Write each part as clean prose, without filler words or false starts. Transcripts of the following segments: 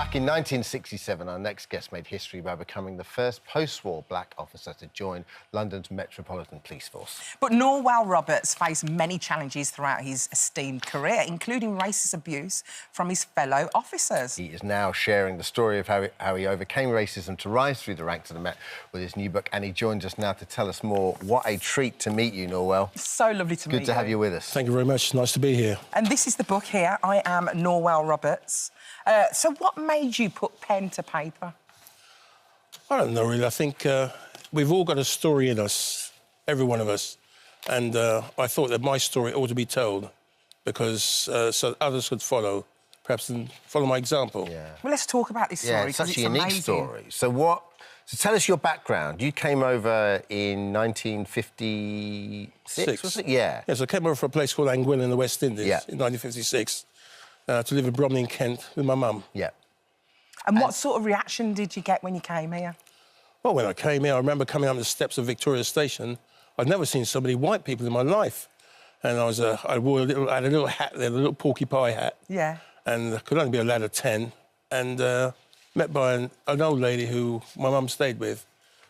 Back in 1967, our next guest made history by becoming the first post-war black officer to join London's Metropolitan Police Force. But Norwell Roberts faced many challenges throughout his esteemed career, including racist abuse from his fellow officers. He is now sharing the story of how he overcame racism to rise through the ranks of the Met with his new book, and he joins us now to tell us more. What a treat to meet you, Norwell. So lovely to meet you. Good to have you with us. Thank you very much. Nice to be here. And this is the book here, I Am Norwell Roberts. So what made you put pen to paper? I don't know, really. I think we've all got a story in us, every one of us. And I thought that my story ought to be told because so others could follow, perhaps and follow my example. Yeah. Well, let's talk about this story. Yeah, it's such a unique amazing. story. So tell us your background. You came over in 1956, was it? Yeah. Yes, I came over from a place called Anguilla in the West Indies in 1956 to live in Bromley in Kent with my mum. Yeah. And what sort of reaction did you get when you came here? Well, when I came here, I remember coming up the steps of Victoria Station. I'd never seen so many white people in my life. And I had a little hat there, a little porky pie hat. Yeah. And I could only be a lad of 10. And met by an old lady who my mum stayed with.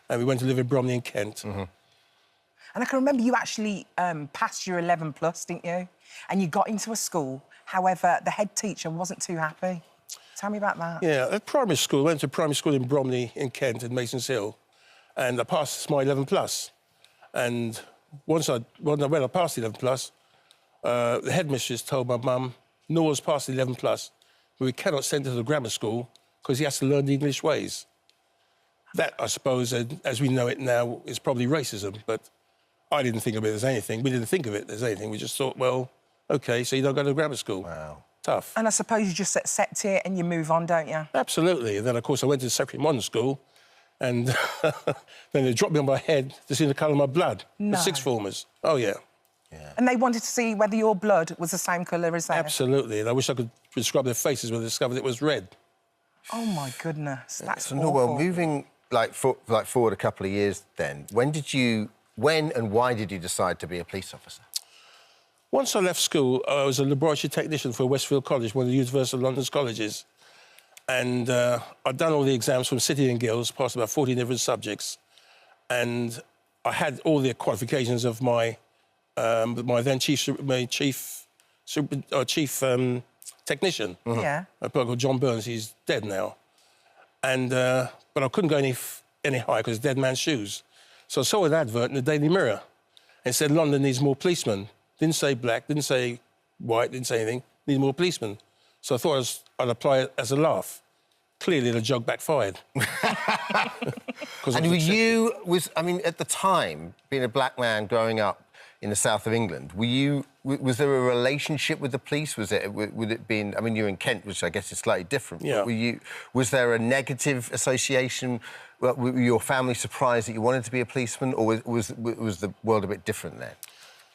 And we went to live in Bromley in Kent. Mm-hmm. And I can remember you actually passed your 11 plus, didn't you? And you got into a school. However, the head teacher wasn't too happy. Tell me about that. Yeah, at primary school, I went to primary school in Bromley in Kent, in Mason's Hill. And I passed my 11 plus. And when I passed 11 plus, the headmistress told my mum, Noah's passed 11 plus, but we cannot send him to the grammar school because he has to learn the English ways. That, I suppose, as we know it now, is probably racism, but I didn't think of it as anything. We didn't think of it as anything. We just thought, well, OK, so you don't go to grammar school. Wow. Tough. And I suppose you just accept it and you move on, don't you? Absolutely. And then, of course, I went to the secondary modern school and then they dropped me on my head to see the colour of my blood. No. The sixth formers. Oh, yeah. Yeah. And they wanted to see whether your blood was the same colour as theirs? Absolutely. And I wish I could describe their faces when they discovered it was red. Oh, my goodness. That's So, awful. Norwell, moving forward a couple of years then, when and why did you decide to be a police officer? Once I left school, I was a laboratory technician for Westfield College, one of the University of London's colleges. And I'd done all the exams from City and Guilds, passed about 14 different subjects. And I had all the qualifications of my then chief technician. Mm-hmm. Yeah. A bloke called John Burns. He's dead now. And but I couldn't go any higher because dead man's shoes. So I saw an advert in the Daily Mirror. It said London needs more policemen. Didn't say black, didn't say white, didn't say anything. Need more policemen. So I thought I'd apply it as a laugh. Clearly, the joke backfired. And at the time, being a black man growing up in the south of England, was there a relationship with the police? Would it been? I mean, you're in Kent, which I guess is slightly different. Yeah. But was there a negative association? Were your family surprised that you wanted to be a policeman, or was the world a bit different then?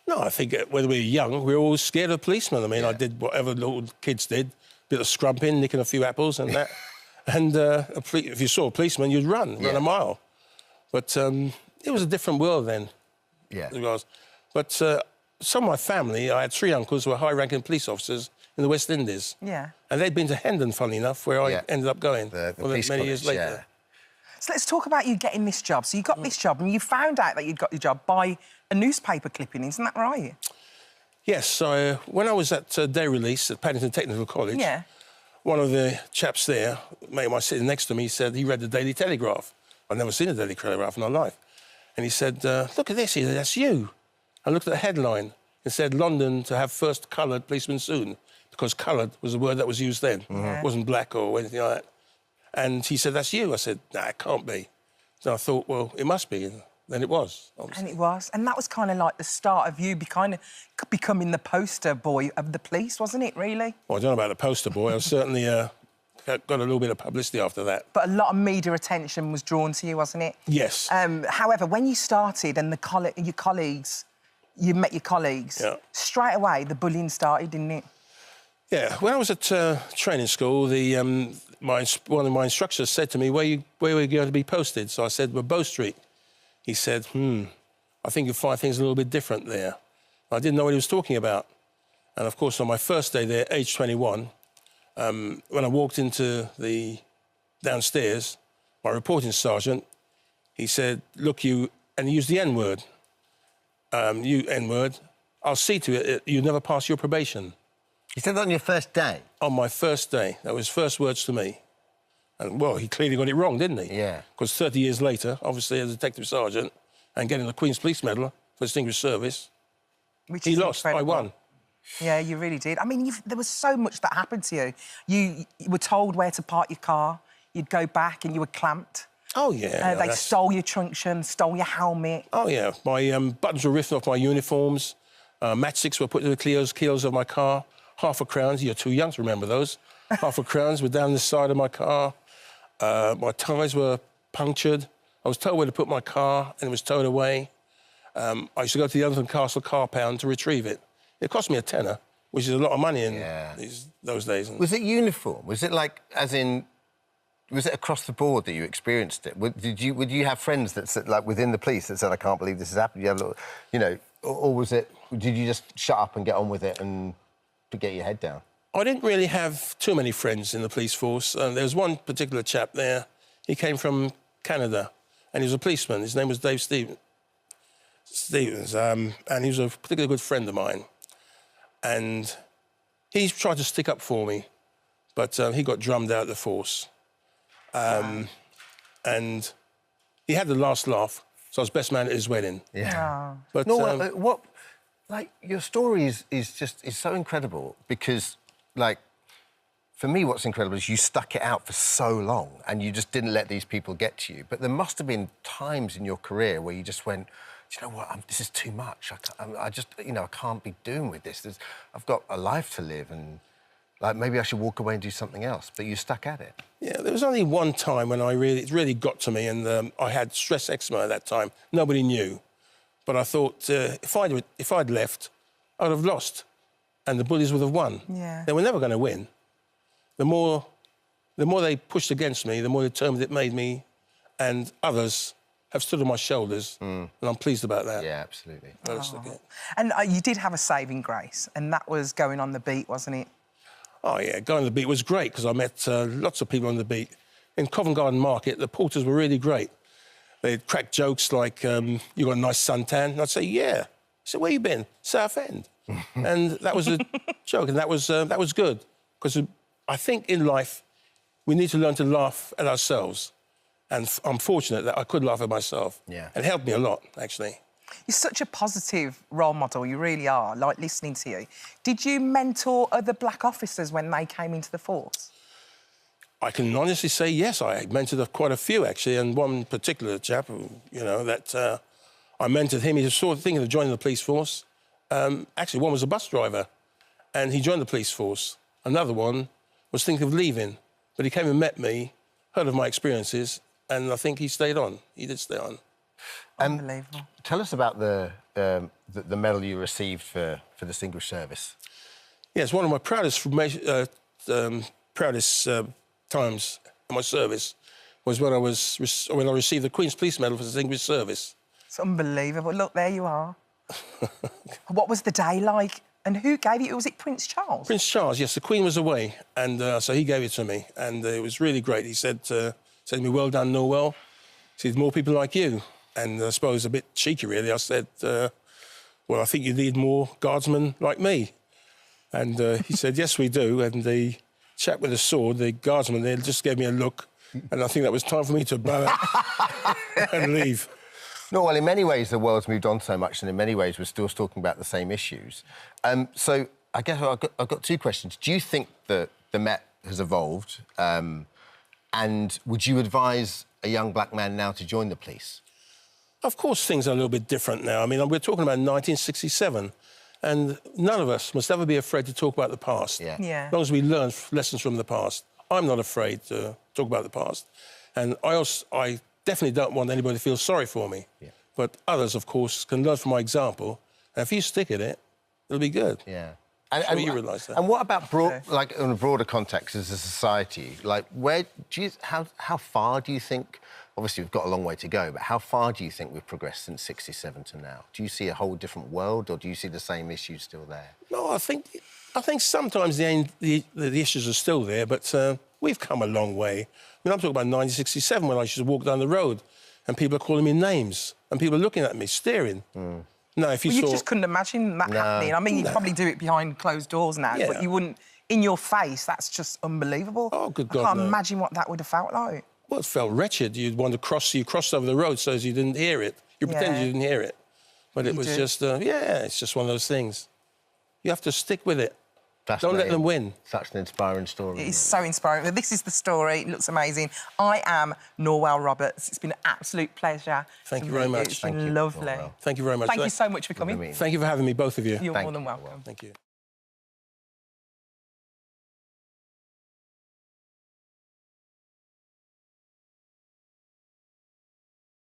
No, I think when we were young, we were always scared of policemen. I mean, I did whatever little kids did, a bit of scrumping, nicking a few apples and that. And if you saw a policeman, you'd run a mile. But it was a different world then. Yeah. It was. But some of my family, I had 3 uncles who were high-ranking police officers in the West Indies. Yeah. And they'd been to Hendon, funnily enough, where I ended up going many years later. Yeah. So let's talk about you getting this job. So you got this job and you found out that you'd got the job by a newspaper clipping, isn't that right? Yes, so when I was at day release at Paddington Technical College, one of the chaps there, mate of mine sitting next to me, said he read the Daily Telegraph. I'd never seen a Daily Telegraph in my life. And he said, look at this, he said, that's you. I looked at the headline. It said, London to have first coloured policeman soon, because coloured was a word that was used then. It wasn't black or anything like that. And he said, that's you. I said, nah, it can't be. So I thought, well, it must be. And then it was, obviously. And it was. And that was kind of like the start of you becoming the poster boy of the police, wasn't it, really? Well, I don't know about the poster boy. I certainly got a little bit of publicity after that. But a lot of media attention was drawn to you, wasn't it? Yes. However, when you started and you met your colleagues, straight away the bullying started, didn't it? Yeah, when I was at training school, one of my instructors said to me, where are you going to be posted? So I said, well, Bow Street. He said, I think you'll find things a little bit different there. I didn't know what he was talking about. And, of course, on my first day there, age 21, When I walked into the downstairs, my reporting sergeant, he said, look, you... And he used the N-word. You N-word. I'll see to it you never pass your probation. You said that on your first day? On my first day. That was his first words to me. And, well, he clearly got it wrong, didn't he? Yeah. Because 30 years later, obviously, as a detective sergeant and getting the Queen's Police Medal for Distinguished Service, he lost, I won. Yeah, you really did. I mean, there was so much that happened to you. You were told where to park your car. You'd go back and you were clamped. Oh, yeah. They stole your truncheon, stole your helmet. Oh, yeah. My buttons were ripped off my uniforms. Matchsticks were put to the keels of my car. Half a crowns, you're too young to remember those. Half a crowns were down the side of my car. My tyres were punctured. I was told where to put my car and it was towed away. I used to go to the Underton Castle car pound to retrieve it. It cost me a tenner, which is a lot of money in those days. Was it uniform? Was it like, as in... Was it across the board that you experienced it? Would you have friends that said, like, within the police that said, I can't believe this has happened? You have, you know, or was it... Did you just shut up and get on with it and to get your head down? I didn't really have too many friends in the police force. There was one particular chap there. He came from Canada, and he was a policeman. His name was Dave Stevens, and he was a particularly good friend of mine. And he tried to stick up for me, but he got drummed out of the force. And he had the last laugh, so I was best man at his wedding. Yeah. Oh. But no, like, your story is so incredible because, like, for me, what's incredible is you stuck it out for so long and you just didn't let these people get to you. But there must have been times in your career where you just went, do you know what, this is too much. I just, you know, I can't be doing with this. I've got a life to live and, like, maybe I should walk away and do something else. But you stuck at it. Yeah, there was only one time when it really got to me, and I had stress eczema at that time. Nobody knew. But I thought, if I'd left, I'd have lost, and the bullies would have won. Yeah. They were never going to win. The more they pushed against me, the more determined it made me, and others have stood on my shoulders, and I'm pleased about that. Yeah, absolutely. And you did have a saving grace, and that was going on the beat, wasn't it? Oh, yeah, going on the beat was great because I met lots of people on the beat. In Covent Garden Market, the porters were really great. They'd crack jokes like, you got a nice suntan? And I'd say, yeah. I said, where you been? Southend. And that was a joke, and that was good. Because I think in life, we need to learn to laugh at ourselves. And I'm fortunate that I could laugh at myself. Yeah. It helped me a lot, actually. You're such a positive role model, you really are, like listening to you. Did you mentor other black officers when they came into the force? I can honestly say yes, I mentored quite a few, actually, and one particular chap, you know, that I mentored him. He was sort of thinking of joining the police force. Actually, one was a bus driver, and he joined the police force. Another one was thinking of leaving, but he came and met me, heard of my experiences, and I think he stayed on. He did stay on. Unbelievable. Tell us about the medal you received for Distinguished Service. Yeah, it's one of my proudest times in my service was when I received the Queen's Police Medal for Distinguished Service. It's unbelievable. Look, there you are. What was the day like? And who gave it? Was it Prince Charles? Prince Charles, yes. The Queen was away, and so he gave it to me, and it was really great. He said to me, well done, Norwell. He said, more people like you. And I suppose a bit cheeky, really, I said, well, I think you need more guardsmen like me. And he said, yes, we do. And the chap with the sword, the guardsman there, just gave me a look, and I think that was time for me to bow out and leave. No, well, in many ways, the world's moved on so much, and in many ways, we're still talking about the same issues. So I guess I've got two questions. Do you think that the Met has evolved? And would you advise a young black man now to join the police? Of course, things are a little bit different now. I mean, we're talking about 1967, and none of us must ever be afraid to talk about the past. Yeah. Yeah. As long as we learn lessons from the past. I'm not afraid to talk about the past. And I definitely don't want anybody to feel sorry for me. Yeah. But others, of course, can learn from my example. And if you stick at it, it'll be good. Yeah. And you realise that. And what about, like, in a broader context as a society? Like, how far do you think... Obviously, we've got a long way to go, but how far do you think we've progressed since '67 to now? Do you see a whole different world, or do you see the same issues still there? No, I think I think sometimes the issues are still there, but we've come a long way. I mean, I'm talking about 1967 when I used to walk down the road and people are calling me names and people are looking at me, staring. No, if you You saw... just couldn't imagine that happening. I mean, you'd probably do it behind closed doors now, but you wouldn't... In your face, that's just unbelievable. Oh, good God, I can't no. imagine what that would have felt like. Well, it felt wretched. You'd want to cross... You crossed over the road so as you didn't hear it. You pretended you didn't hear it. But it was just... it's just one of those things. You have to stick with it. Don't let them win. Such an inspiring story. It is so inspiring. This is the story. It looks amazing. I Am Norwell Roberts. It's been an absolute pleasure. Thank you very much. It's been lovely. Thank you very much. Thank you so much for coming. Thank you for having me, both of you. You're more than welcome. Thank you.